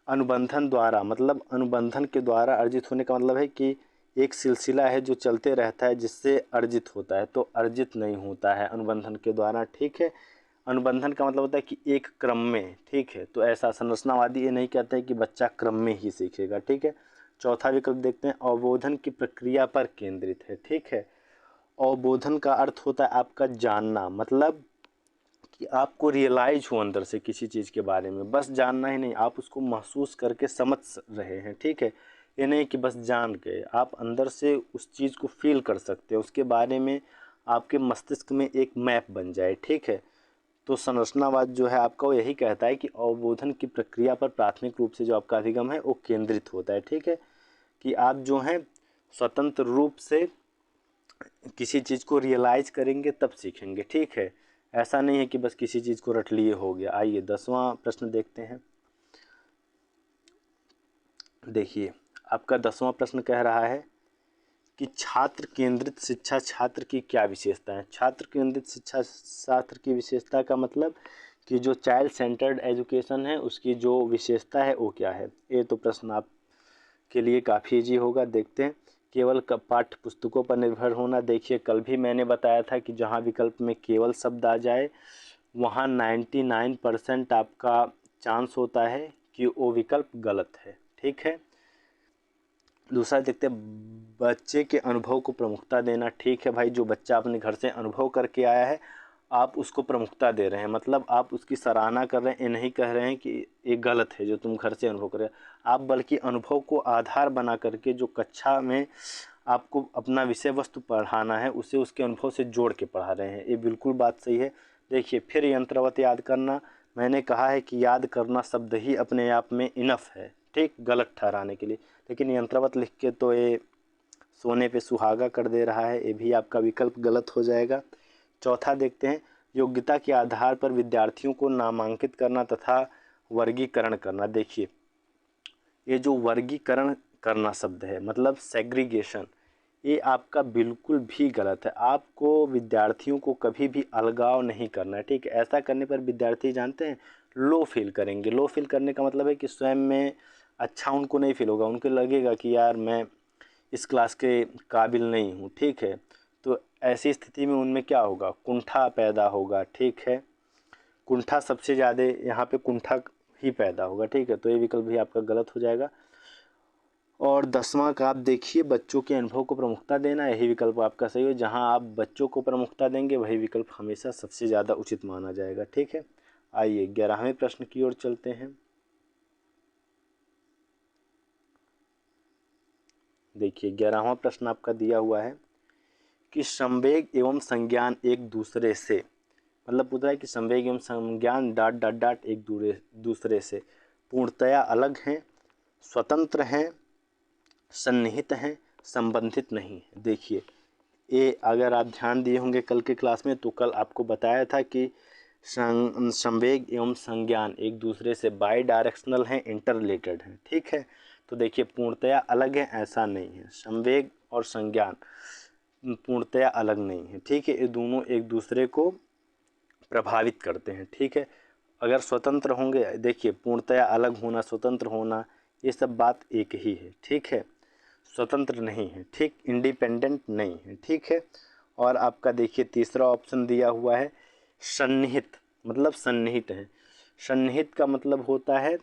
अनुबंधन द्वारा मतलब अनुबंधन के द्वारा अर्जित होने का मतलब है कि एक सिलसिला है जो चलते रहता है जिससे अर्जित होता है, तो अर्जित नहीं होता है अनुबंधन के द्वारा, ठीक है। अनुबंधन का मतलब होता है कि एक क्रम में, ठीक है। तो ऐसा संरचनावादी ये नहीं कहते हैं कि बच्चा क्रम में ही सीखेगा, ठीक है। चौथा विकल्प देखते हैं, अवबोधन की प्रक्रिया पर केंद्रित है, ठीक है। अवबोधन का अर्थ होता है आपका जानना, मतलब कि आपको रियलाइज हो अंदर से किसी चीज़ के बारे में, बस जानना ही नहीं, आप उसको महसूस करके समझ रहे हैं, ठीक है। ये नहीं कि बस जान के, आप अंदर से उस चीज़ को फील कर सकते हैं, उसके बारे में आपके मस्तिष्क में एक मैप बन जाए, ठीक है। तो संरचनावाद जो है आपका वो यही कहता है कि अवबोधन की प्रक्रिया पर प्राथमिक रूप से जो आपका अधिगम है वो केंद्रित होता है, ठीक है। कि आप जो हैं स्वतंत्र रूप से किसी चीज़ को रियलाइज करेंगे तब सीखेंगे, ठीक है। ऐसा नहीं है कि बस किसी चीज़ को रट लिए हो गया। आइए 10वां प्रश्न देखते हैं। देखिए आपका 10वां प्रश्न कह रहा है कि छात्र केंद्रित शिक्षा छात्र की क्या विशेषता है। छात्र केंद्रित शिक्षा छात्र की विशेषता का मतलब कि जो चाइल्ड सेंटर्ड एजुकेशन है उसकी जो विशेषता है वो क्या है। ये तो प्रश्न आपके लिए काफ़ी ईजी होगा। देखते हैं। केवल पाठ्य पुस्तकों पर निर्भर होना। देखिए कल भी मैंने बताया था कि जहाँ विकल्प में केवल शब्द आ जाए वहाँ 99% आपका चांस होता है कि वो विकल्प गलत है, ठीक है। दूसरा देखते हैं, बच्चे के अनुभव को प्रमुखता देना। ठीक है भाई, जो बच्चा अपने घर से अनुभव करके आया है आप उसको प्रमुखता दे रहे हैं, मतलब आप उसकी सराहना कर रहे हैं, ये नहीं कह रहे हैं कि ये गलत है जो तुम घर से अनुभव कर रहे हैं आप, बल्कि अनुभव को आधार बना करके जो कक्षा में आपको अपना विषय वस्तु पढ़ाना है उसे उसके अनुभव से जोड़ के पढ़ा रहे हैं। ये बिल्कुल बात सही है। देखिए फिर यंत्रवत याद करना, मैंने कहा है कि याद करना शब्द ही अपने आप में इनफ है, ठीक, गलत ठहराने के लिए। लेकिन यंत्रवत लिख के तो ये सोने पे सुहागा कर दे रहा है, ये भी आपका विकल्प गलत हो जाएगा। चौथा देखते हैं, योग्यता के आधार पर विद्यार्थियों को नामांकित करना तथा वर्गीकरण करना। देखिए ये जो वर्गीकरण करना शब्द है मतलब सेग्रीगेशन, ये आपका बिल्कुल भी गलत है। आपको विद्यार्थियों को कभी भी अलगाव नहीं करना है, ठीक है। ऐसा करने पर विद्यार्थी जानते हैं लो फील करेंगे। लो फील करने का मतलब है कि स्वयं में अच्छा उनको नहीं फील होगा, उनको लगेगा कि यार मैं इस क्लास के काबिल नहीं हूँ, ठीक है। तो ऐसी स्थिति में उनमें क्या होगा, कुंठा पैदा होगा, ठीक है। कुंठा सबसे ज़्यादा यहाँ पे कुंठा ही पैदा होगा, ठीक है। तो ये विकल्प भी आपका गलत हो जाएगा। और 10वां का आप देखिए, बच्चों के अनुभव को प्रमुखता देना, यही विकल्प आपका सही है। जहाँ आप बच्चों को प्रमुखता देंगे वही विकल्प हमेशा सबसे ज़्यादा उचित माना जाएगा, ठीक है। आइए 11वें प्रश्न की ओर चलते हैं। देखिए 11वां प्रश्न आपका दिया हुआ है कि संवेग एवं संज्ञान एक दूसरे से, मतलब पूछ रहा है कि संवेग एवं संज्ञान डॉट डॉट डॉट एक दूसरे से पूर्णतया अलग हैं, स्वतंत्र हैं, सन्निहित हैं, संबंधित नहीं है। देखिए ये अगर आप ध्यान दिए होंगे कल के क्लास में तो कल आपको बताया था कि संवेग एवं संज्ञान एक दूसरे से बाई डायरेक्शनल हैं, इंटर रिलेटेड हैं, ठीक है। तो देखिए पूर्णतया अलग है ऐसा नहीं है, संवेग और संज्ञान पूर्णतया अलग नहीं है, ठीक है। ये दोनों एक दूसरे को प्रभावित करते हैं, ठीक है। अगर स्वतंत्र होंगे, देखिए पूर्णतया अलग होना स्वतंत्र होना ये सब बात एक ही है, ठीक है। स्वतंत्र नहीं है, ठीक, इंडिपेंडेंट नहीं है, ठीक है। और आपका देखिए तीसरा ऑप्शन दिया हुआ है सन्निहित, मतलब सन्निहित है। सन्निहित का मतलब होता है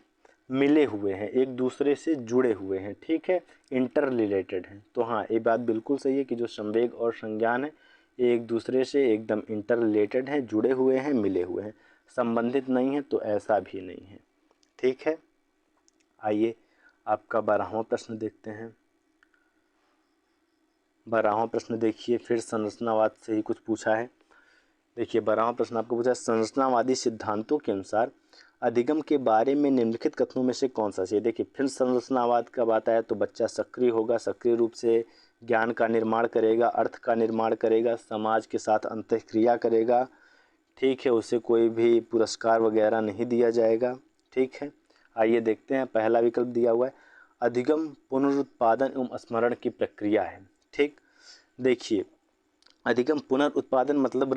मिले हुए हैं, एक दूसरे से जुड़े हुए हैं, ठीक है, इंटर रिलेटेड हैं। तो हाँ ये बात बिल्कुल सही है कि जो संवेग और संज्ञान है ये एक दूसरे से एकदम इंटर रिलेटेड हैं, जुड़े हुए हैं, मिले हुए हैं। संबंधित नहीं है तो ऐसा भी नहीं है, ठीक है। आइए आपका 12वां प्रश्न देखते हैं। 12वां प्रश्न देखिए, फिर संरचनावाद से ही कुछ पूछा है। देखिए 12वां प्रश्न आपको पूछा, संरचनावादी सिद्धांतों के अनुसार अधिगम के बारे में निम्नलिखित कथनों में से कौन सा सही है। देखिए फिर संरचनावाद का बात आया तो बच्चा सक्रिय होगा, सक्रिय रूप से ज्ञान का निर्माण करेगा, अर्थ का निर्माण करेगा, समाज के साथ अंतःक्रिया करेगा, ठीक है। उसे कोई भी पुरस्कार वगैरह नहीं दिया जाएगा, ठीक है। आइए देखते हैं, पहला विकल्प दिया हुआ है अधिगम पुनरुत्पादन एवं स्मरण की प्रक्रिया है, ठीक। देखिए अधिगम पुनरुत्पादन मतलब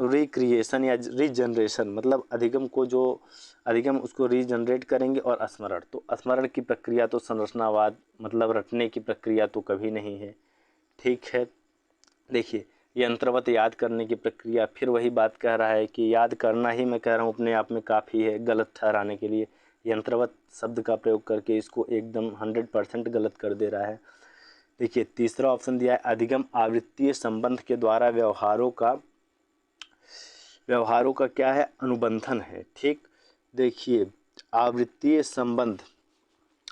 रिक्रिएशन या रीजनरेशन, मतलब अधिगम को जो अधिगम उसको रीजनरेट करेंगे। और स्मरण, तो स्मरण की प्रक्रिया तो संरचनावाद मतलब रटने की प्रक्रिया तो कभी नहीं है, ठीक है। देखिए यंत्रवत याद करने की प्रक्रिया, फिर वही बात कह रहा है कि याद करना ही मैं कह रहा हूँ अपने आप में काफ़ी है गलत ठहराने के लिए। यंत्रवत शब्द का प्रयोग करके इसको एकदम 100% गलत कर दे रहा है। देखिए तीसरा ऑप्शन दिया है अधिगम आवृत्तीय संबंध के द्वारा व्यवहारों का क्या है, अनुबंधन है। ठीक, देखिए आवृत्तीय संबंध,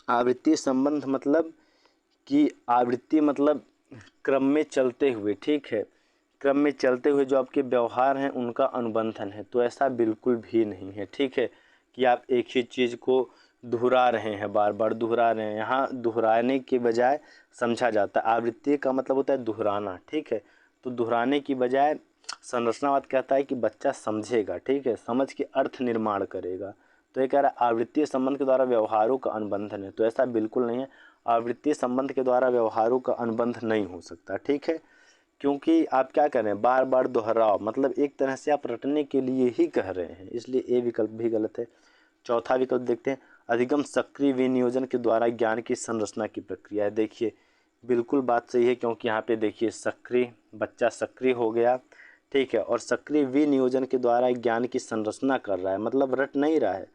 आवृत्तीय संबंध मतलब कि आवृत्ति मतलब क्रम में चलते हुए, ठीक है, क्रम में चलते हुए जो आपके व्यवहार हैं उनका अनुबंधन है। तो ऐसा बिल्कुल भी नहीं है, ठीक है, कि आप एक ही चीज़ को दोहरा रहे हैं, बार बार दोहरा रहे हैं। यहाँ दोहराने के बजाय समझा जाता है। आवृत्ति का मतलब होता है दोहराना, ठीक है, तो दोहराने की बजाय संरचनावाद कहता है कि बच्चा समझेगा, ठीक है, समझ के अर्थ निर्माण करेगा। तो ये कह रहा है आवृत्तीय संबंध के द्वारा व्यवहारों का अनुबंधन है। तो ऐसा बिल्कुल नहीं है, आवृत्तीय संबंध के द्वारा व्यवहारों का अनुबंध नहीं हो सकता, ठीक है, क्योंकि आप क्या कर रहे हैं, बार बार दोहराव, मतलब एक तरह से आप रटने के लिए ही कह रहे हैं, इसलिए ए विकल्प भी गलत है। चौथा विकल्प देखते हैं, अधिगम सक्रिय विनियोजन के द्वारा ज्ञान की संरचना की प्रक्रिया है। देखिए बिल्कुल बात सही है, क्योंकि यहाँ पे देखिए सक्रिय, बच्चा सक्रिय हो गया, ठीक है, और सक्रिय विनियोजन के द्वारा ज्ञान की संरचना कर रहा है, मतलब रट नहीं रहा है,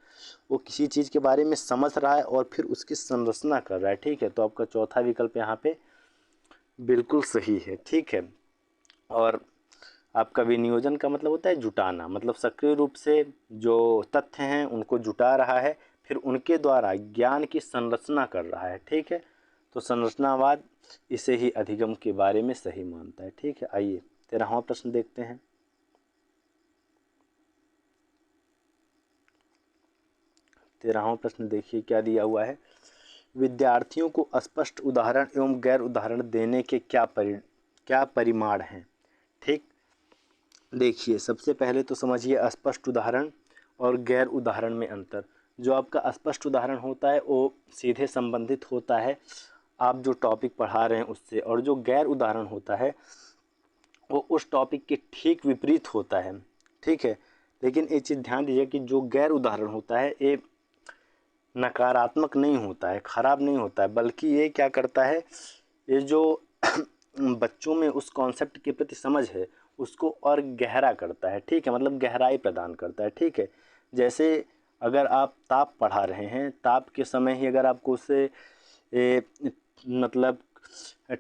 वो किसी चीज़ के बारे में समझ रहा है और फिर उसकी संरचना कर रहा है, ठीक है। तो आपका चौथा विकल्प यहाँ पे बिल्कुल सही है, ठीक है। और आपका विनियोजन का मतलब होता है जुटाना, मतलब सक्रिय रूप से जो तथ्य हैं उनको जुटा रहा है, फिर उनके द्वारा ज्ञान की संरचना कर रहा है, ठीक है। तो संरचनावाद इसे ही अधिगम के बारे में सही मानता है, ठीक है। आइए 13वां प्रश्न देखते हैं। 13वां प्रश्न देखिए क्या दिया हुआ है, विद्यार्थियों को स्पष्ट उदाहरण एवं गैर उदाहरण देने के क्या परिमाण हैं। ठीक, देखिए सबसे पहले तो समझिए स्पष्ट उदाहरण और गैर उदाहरण में अंतर। जो आपका स्पष्ट उदाहरण होता है वो सीधे संबंधित होता है आप जो टॉपिक पढ़ा रहे हैं उससे, और जो गैर उदाहरण होता है वो उस टॉपिक के ठीक विपरीत होता है, ठीक है। लेकिन एक चीज़ ध्यान दीजिए कि जो गैर उदाहरण होता है ये नकारात्मक नहीं होता है, खराब नहीं होता है, बल्कि ये क्या करता है, ये जो बच्चों में उस कॉन्सेप्ट के प्रति समझ है उसको और गहरा करता है, ठीक है, मतलब गहराई प्रदान करता है, ठीक है। जैसे अगर आप ताप पढ़ा रहे हैं, ताप के समय ही अगर आपको उससे मतलब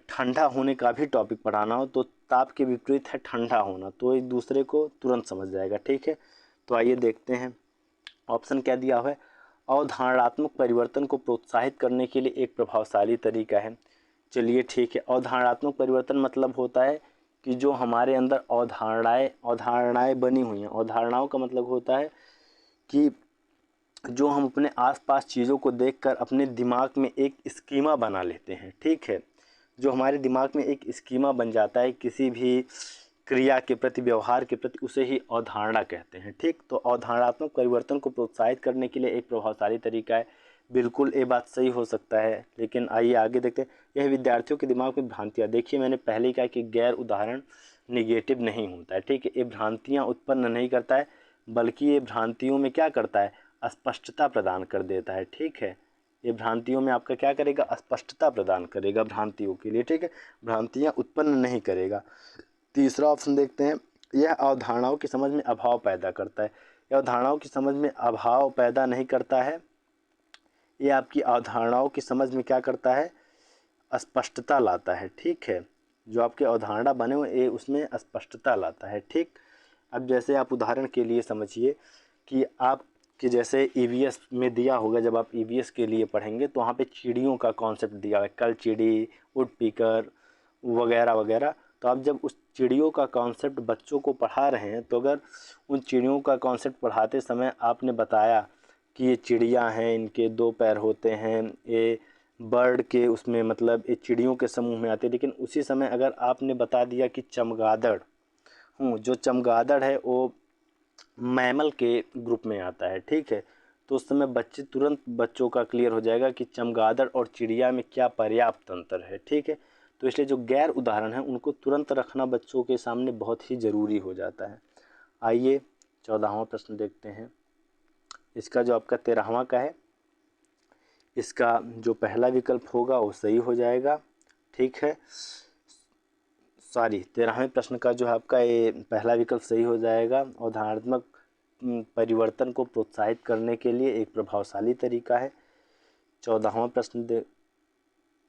ठंडा होने का भी टॉपिक पढ़ाना हो तो ताप के विपरीत है ठंडा होना, तो एक दूसरे को तुरंत समझ जाएगा, ठीक है। तो आइए देखते हैं ऑप्शन क्या दिया हुआ है, अवधारणात्मक परिवर्तन को प्रोत्साहित करने के लिए एक प्रभावशाली तरीका है। चलिए ठीक है, अवधारणात्मक परिवर्तन मतलब होता है कि जो हमारे अंदर अवधारणाएं बनी हुई हैं। अवधारणाओं का मतलब होता है कि जो हम अपने आसपास चीज़ों को देखकर अपने दिमाग में एक स्कीमा बना लेते हैं, ठीक है, जो हमारे दिमाग में एक स्कीमा बन जाता है किसी भी क्रिया के प्रति, व्यवहार के प्रति, उसे ही अवधारणा कहते हैं, ठीक। तो अवधारणात्मक परिवर्तन को प्रोत्साहित करने के लिए एक प्रभावशाली तरीका है, बिल्कुल ये बात सही हो सकता है। लेकिन आइए आगे देखते हैं, यह विद्यार्थियों के दिमाग में भ्रांतियाँ, देखिए मैंने पहले ही कहा कि गैर उदाहरण निगेटिव नहीं होता है, ठीक है, ये भ्रांतियाँ उत्पन्न नहीं करता है, बल्कि ये भ्रांतियों में क्या करता है, स्पष्टता प्रदान कर देता है, ठीक है। ये भ्रांतियों में आपका क्या करेगा, स्पष्टता प्रदान करेगा भ्रांतियों के लिए, ठीक है, भ्रांतियाँ उत्पन्न नहीं करेगा। तीसरा ऑप्शन देखते हैं, यह अवधारणाओं की समझ में अभाव पैदा करता है। यह अवधारणाओं की समझ में अभाव पैदा नहीं करता है, ये आपकी अवधारणाओं की समझ में क्या करता है, स्पष्टता लाता है, ठीक है। जो आपके अवधारणा बने हुए ये उसमें स्पष्टता लाता है, ठीक। अब जैसे आप उदाहरण के लिए समझिए कि आप कि जैसे ईवीएस में दिया होगा, जब आप ईवीएस के लिए पढ़ेंगे तो वहाँ पे चिड़ियों का कॉन्सेप्ट दिया है, कल चिड़ी, वुड पीकर वगैरह वगैरह। तो आप जब उस चिड़ियों का कॉन्सेप्ट बच्चों को पढ़ा रहे हैं, तो अगर उन चिड़ियों का कॉन्सेप्ट पढ़ाते समय आपने बताया कि ये चिड़िया हैं, इनके 2 पैर होते हैं, ये बर्ड के उसमें मतलब ये चिड़ियों के समूह में आते हैं, लेकिन उसी समय अगर आपने बता दिया कि चमगादड़ जो चमगादड़ है वो मैमल के ग्रुप में आता है, ठीक है, तो उस समय तुरंत बच्चों का क्लियर हो जाएगा कि चमगादड़ और चिड़िया में क्या पर्याप्त अंतर है, ठीक है। तो इसलिए जो गैर उदाहरण है उनको तुरंत रखना बच्चों के सामने बहुत ही ज़रूरी हो जाता है। आइए 14वां प्रश्न देखते हैं। इसका जो आपका 13वां का है, इसका जो पहला विकल्प होगा वो सही हो जाएगा, ठीक है। सॉरी, 13वें प्रश्न का जो है आपका ये पहला विकल्प सही हो जाएगा। अवधारणात्मक परिवर्तन को प्रोत्साहित करने के लिए एक प्रभावशाली तरीका है। 14वां प्रश्न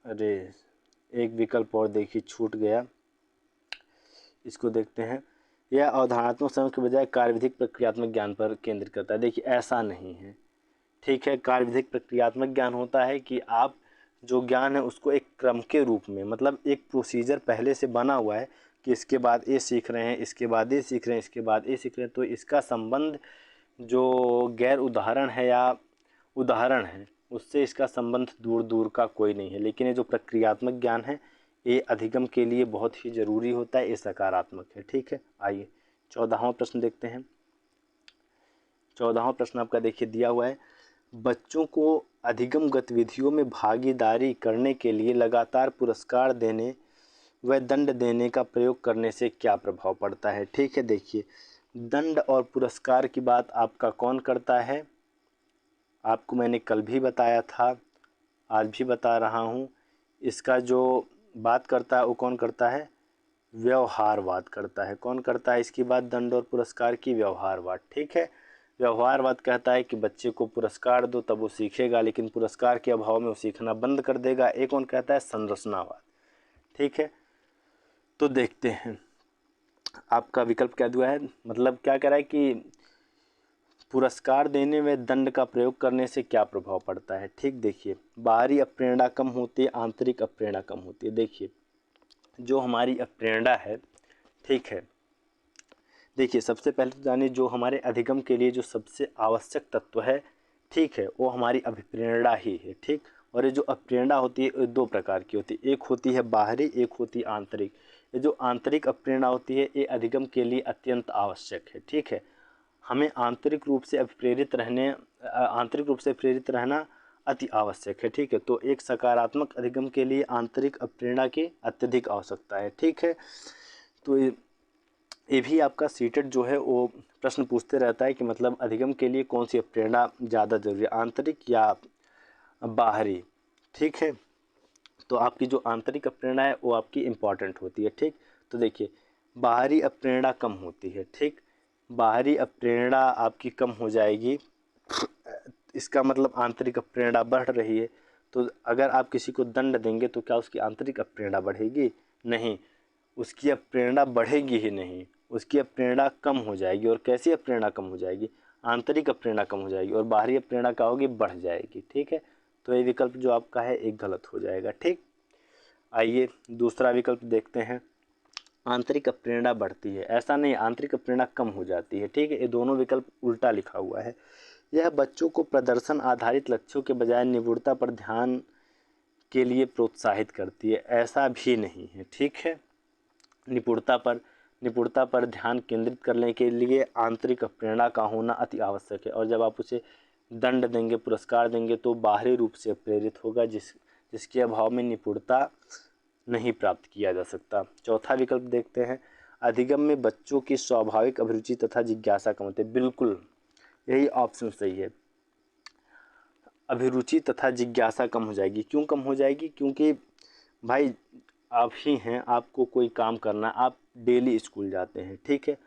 अरे एक विकल्प और देखिए छूट गया, इसको देखते हैं। यह अवधारणात्मक समझ के बजाय कार्यविधिक प्रक्रियात्मक ज्ञान पर केंद्रित करता है। देखिए ऐसा नहीं है, ठीक है। कार्यविधिक प्रक्रियात्मक ज्ञान होता है कि आप जो ज्ञान है उसको एक क्रम के रूप में, मतलब एक प्रोसीजर पहले से बना हुआ है कि इसके बाद ये सीख रहे हैं, इसके बाद ये सीख रहे हैं, इसके बाद ये सीख रहे हैं, तो इसका संबंध जो गैर उदाहरण है या उदाहरण है उससे इसका संबंध दूर दूर का कोई नहीं है। लेकिन ये जो प्रक्रियात्मक ज्ञान है ये अधिगम के लिए बहुत ही ज़रूरी होता है, ये सकारात्मक है, ठीक है। आइए 14वां प्रश्न देखते हैं। 14वां प्रश्न आपका देखिए दिया हुआ है, बच्चों को अधिगम गतिविधियों में भागीदारी करने के लिए लगातार पुरस्कार देने व दंड देने का प्रयोग करने से क्या प्रभाव पड़ता है। ठीक है, देखिए दंड और पुरस्कार की बात आपका कौन करता है, आपको मैंने कल भी बताया था, आज भी बता रहा हूँ। इसका जो बात करता है वो कौन करता है, व्यवहारवाद करता है। कौन करता है इसकी बात, दंड और पुरस्कार की, व्यवहारवाद, ठीक है। व्यवहारवाद कहता है कि बच्चे को पुरस्कार दो तब वो सीखेगा, लेकिन पुरस्कार के अभाव में वो सीखना बंद कर देगा। एक कौन कहता है, संरचनावाद, ठीक है। तो देखते हैं आपका विकल्प क्या दिया है, मतलब क्या कह रहा है कि पुरस्कार देने में दंड का प्रयोग करने से क्या प्रभाव पड़ता है। ठीक, देखिए बाहरी अप्रेरणा कम होती है, आंतरिक अप्रेरणा कम होती है। देखिए जो हमारी अप्रेरणा है, ठीक है, देखिए सबसे पहले तो जानिए जो हमारे अधिगम के लिए जो सबसे आवश्यक तत्व है, ठीक है, वो हमारी अभिप्रेरणा ही है, ठीक। और ये जो अप्रेरणा होती है ये दो प्रकार की होती है, एक होती है बाहरी, एक होती है आंतरिक। ये जो आंतरिक अप्रेरणा होती है ये अधिगम के लिए अत्यंत आवश्यक है, ठीक है। हमें आंतरिक रूप से आंतरिक रूप से प्रेरित रहना अति आवश्यक है, ठीक है। तो एक सकारात्मक अधिगम के लिए आंतरिक अप्रेरणा की अत्यधिक आवश्यकता है, ठीक है। तो ये भी आपका सीटेट जो है वो प्रश्न पूछते रहता है कि मतलब अधिगम के लिए कौन सी प्रेरणा ज़्यादा जरूरी है, आंतरिक या बाहरी, ठीक है। तो आपकी जो आंतरिक प्रेरणा है वो आपकी इम्पॉर्टेंट होती है, ठीक। तो देखिए बाहरी प्रेरणा कम होती है, ठीक, बाहरी प्रेरणा आपकी कम हो जाएगी, इसका मतलब आंतरिक प्रेरणा बढ़ रही है। तो अगर आप किसी को दंड देंगे तो क्या उसकी आंतरिक प्रेरणा बढ़ेगी, नहीं, उसकी अब प्रेरणा बढ़ेगी ही नहीं, उसकी अब प्रेरणा कम हो जाएगी। और कैसी अब प्रेरणा कम हो जाएगी, आंतरिक अब प्रेरणा कम हो जाएगी और बाहरी अब प्रेरणा क्या होगी, बढ़ जाएगी, ठीक है। तो ये विकल्प जो आपका है एक गलत हो जाएगा, ठीक। आइए दूसरा विकल्प देखते हैं, आंतरिक प्रेरणा बढ़ती है, ऐसा नहीं, आंतरिक प्रेरणा कम हो जाती है, ठीक है। ये दोनों विकल्प उल्टा लिखा हुआ है। यह बच्चों को प्रदर्शन आधारित लक्ष्यों के बजाय निपुणता पर ध्यान के लिए प्रोत्साहित करती है, ऐसा भी नहीं है, ठीक है। निपुणता पर ध्यान केंद्रित करने के लिए आंतरिक प्रेरणा का होना अति आवश्यक है। और जब आप उसे दंड देंगे, पुरस्कार देंगे तो बाहरी रूप से प्रेरित होगा, जिसके अभाव में निपुणता नहीं प्राप्त किया जा सकता। चौथा विकल्प देखते हैं, अधिगम में बच्चों की स्वाभाविक अभिरुचि तथा जिज्ञासा कम होती है। बिल्कुल यही ऑप्शन सही है, अभिरुचि तथा जिज्ञासा कम हो जाएगी। क्यों कम हो जाएगी, क्योंकि भाई आप ही हैं, आपको कोई काम करना, आप डेली स्कूल जाते हैं, ठीक है,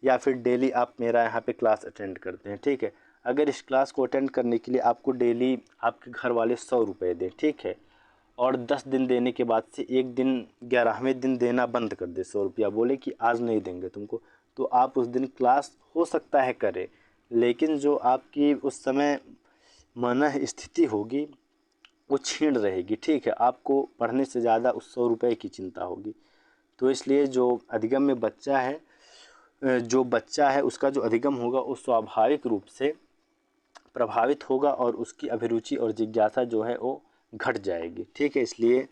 या फिर डेली आप मेरा यहाँ पे क्लास अटेंड करते हैं, ठीक है। अगर इस क्लास को अटेंड करने के लिए आपको डेली आपके घर वाले 100 रुपये दें, ठीक है, और 10 दिन देने के बाद से एक दिन 11वें दिन देना बंद कर दे, 100 रुपया, बोले कि आज नहीं देंगे तुमको, तो आप उस दिन क्लास हो सकता है करें, लेकिन जो आपकी उस समय मन स्थिति होगी वो क्षीण रहेगी, ठीक है। आपको पढ़ने से ज़्यादा उस 100 रुपये की चिंता होगी। तो इसलिए जो अधिगम में बच्चा है, उसका जो अधिगम होगा वो स्वाभाविक रूप से प्रभावित होगा और उसकी अभिरुचि और जिज्ञासा जो है वो घट जाएगी, ठीक है। इसलिए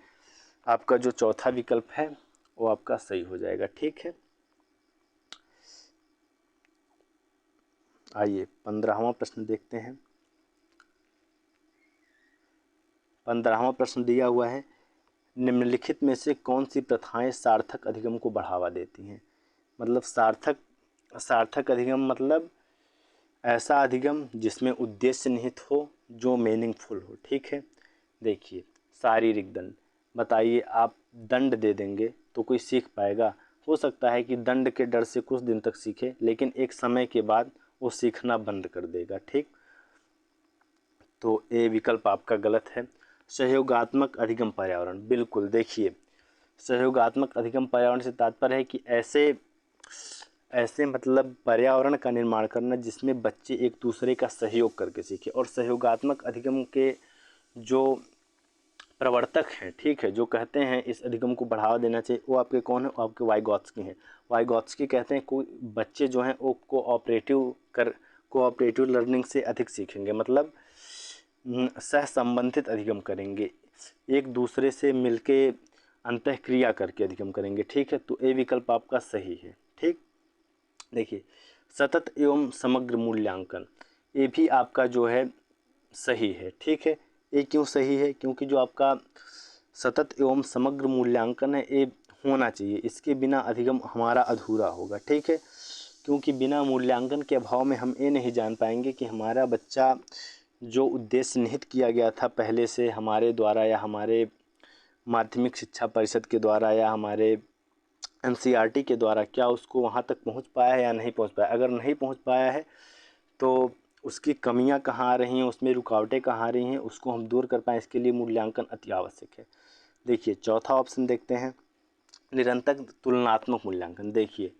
आपका जो चौथा विकल्प है वो आपका सही हो जाएगा, ठीक है। आइए 15वां प्रश्न देखते हैं। 15वां प्रश्न दिया हुआ है, निम्नलिखित में से कौन सी प्रथाएं सार्थक अधिगम को बढ़ावा देती हैं। मतलब सार्थक अधिगम मतलब ऐसा अधिगम जिसमें उद्देश्य निहित हो, जो मीनिंगफुल हो, ठीक है। देखिए शारीरिक दंड, बताइए आप दंड दे देंगे तो कोई सीख पाएगा, हो सकता है कि दंड के डर से कुछ दिन तक सीखे, लेकिन एक समय के बाद वो सीखना बंद कर देगा, ठीक। तो ये विकल्प आपका गलत है। सहयोगात्मक अधिगम पर्यावरण, बिल्कुल, देखिए सहयोगात्मक अधिगम पर्यावरण से तात्पर्य है कि ऐसे ऐसे मतलब पर्यावरण का निर्माण करना जिसमें बच्चे एक दूसरे का सहयोग करके सीखें। और सहयोगात्मक अधिगम के जो प्रवर्तक हैं, ठीक है, जो कहते हैं इस अधिगम को बढ़ावा देना चाहिए, वो आपके कौन है? वो आपके वाइगॉत्स्की हैं। वाइगॉत्स्की कहते हैं कोई बच्चे जो हैं वो कोऑपरेटिव लर्निंग से अधिक सीखेंगे, मतलब सह संबंधित अधिगम करेंगे, एक दूसरे से मिलके अंतःक्रिया करके अधिगम करेंगे, ठीक है। तो ए विकल्प आपका सही है, ठीक। देखिए, सतत एवं समग्र मूल्यांकन, ये भी आपका जो है सही है, ठीक है। ये क्यों सही है? क्योंकि जो आपका सतत एवं समग्र मूल्यांकन है ये होना चाहिए, इसके बिना अधिगम हमारा अधूरा होगा, ठीक है। क्योंकि बिना मूल्यांकन के अभाव में हम ये नहीं जान पाएंगे कि हमारा बच्चा जो उद्देश्य निहित किया गया था पहले से हमारे द्वारा, या हमारे माध्यमिक शिक्षा परिषद के द्वारा, या हमारे एनसीईआरटी के द्वारा, क्या उसको वहाँ तक पहुँच पाया है या नहीं पहुँच पाया। अगर नहीं पहुँच पाया है तो उसकी कमियां कहाँ आ रही हैं, उसमें रुकावटें कहाँ आ रही हैं, उसको हम दूर कर पाएँ, इसके लिए मूल्यांकन अति आवश्यक है। देखिए, चौथा ऑप्शन देखते हैं, निरंतर तुलनात्मक मूल्यांकन। देखिए,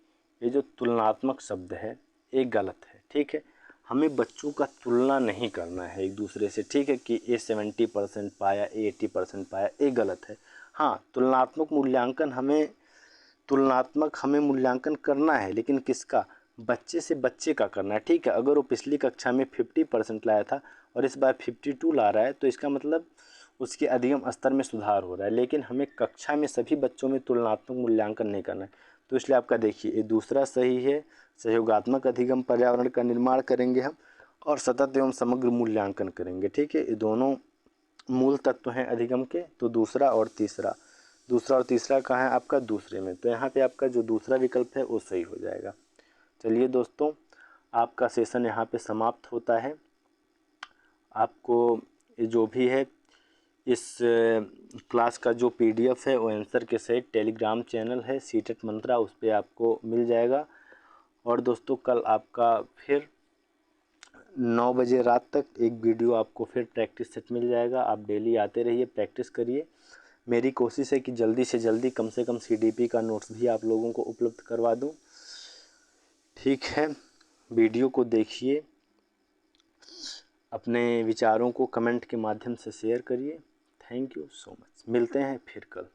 ये जो तुलनात्मक शब्द है ये गलत है, ठीक है। हमें बच्चों का तुलना नहीं करना है एक दूसरे से, ठीक है, कि ये 70% पाया, ये 80% पाया, ये गलत है। हाँ, तुलनात्मक हमें मूल्यांकन करना है, लेकिन किसका? बच्चे से बच्चे का करना है, ठीक है। अगर वो पिछली कक्षा में 50% लाया था और इस बार 52 ला रहा है तो इसका मतलब उसके अधिगम स्तर में सुधार हो रहा है, लेकिन हमें कक्षा में सभी बच्चों में तुलनात्मक मूल्यांकन नहीं करना है। तो इसलिए आपका देखिए ये दूसरा सही है, सहयोगात्मक अधिगम पर्यावरण का निर्माण करेंगे हम, और सतत एवं समग्र मूल्यांकन करेंगे, ठीक है। ये दोनों मूल तत्व हैं अधिगम के। तो दूसरा और तीसरा कहाँ है आपका? दूसरे में। तो यहाँ पे आपका जो दूसरा विकल्प है वो सही हो जाएगा। चलिए दोस्तों, आपका सेशन यहाँ पे समाप्त होता है। आपको ये जो भी है इस क्लास का जो PDF है वो आंसर के सहित टेलीग्राम चैनल है सीटेट मंत्रा, उस पर आपको मिल जाएगा। और दोस्तों, कल आपका फिर 9 बजे रात तक एक वीडियो आपको फिर प्रैक्टिस सेट मिल जाएगा। आप डेली आते रहिए, प्रैक्टिस करिए। मेरी कोशिश है कि जल्दी से जल्दी कम से कम CDP का नोट्स भी आप लोगों को उपलब्ध करवा दूं, ठीक है। वीडियो को देखिए, अपने विचारों को कमेंट के माध्यम से शेयर करिए। Thank you so much. मिलते हैं फिर कल।